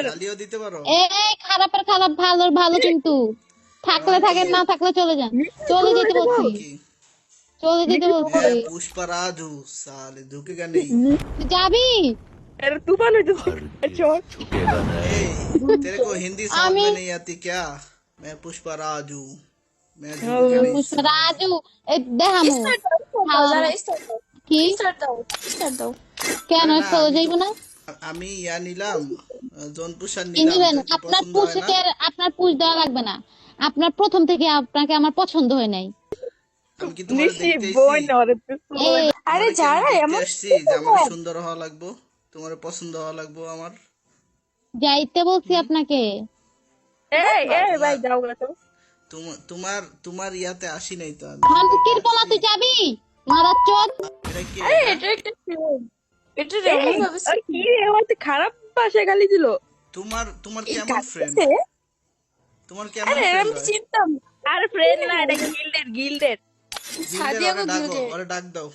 গালিও দিতে পারো? এই খারাপের খারাপ, ভালোর ভালো, কিন্তু থাকলে থাকেন, না থাকলে চলে যান। চলে যেতে বলছি, কি চলে যেতে বলছি। मैं पुष्पराज हूँ साले झुकेगा नहीं। তুই যাবি? अरे तूफान हो जैसे चोर ए, तेरे को हिंदी समझ আমি में नहीं आती क्या? मैं पुष्पराज हूँ, मैं झुकेगा नहीं পুষ্পা साले। রাজু, এই দেখামু স্টার্ট দাও হালার যারা মত। স্টার্ট দাও কি স্টার্ট দাও স্টার্ট দাও কেন अरे ना চলে আমি তো যাইব না? আমি ইয়া নিলাম, জনপুষার কি নিলাম, নিবেন? তোর কি আপনার পছন্দ হয় না? পুষকে, আপনার পুষ দেওয়া লাগবে না। আপনার প্রথম থেকে আপনাকে আমার পছন্দ হয় নাই। আমি কি তোমার निशी দেখতে बोय আইছি? ना रे तू এই আরে তোমারে কি আমি যারা দেখতে এমন আসছি যে আমার সুন্দর হওয়া লাগবো, তোমার পছন্দ হওয়া লাগবো আমার? যাইতে বলছি আপনাকে। ए ए তোমার भाई जाओ ना तो তোমার তোমার ইয়াতে আসি নাই তো আমি, দেখতে শান্তির পোলা, আসছি। তুই যাবি? মারার চোদ। এটা কি আরে এটা? এটা একটা ফিল্ম এটা এমন ভাবে और की रे আমার তো খারাপ ভাষা গালি দিল তোমার এই কেমন ফ্রেন্ড? কাছে তোমার কেমন আরে ফ্রেন্ড আমি হয়? চিনতাম আর ফ্রেন্ড না এটা গিল্ডের গিল্ডের সাদিয়া ওরে গো ডাকো, গিল্ডে ওরে ডাক দাও।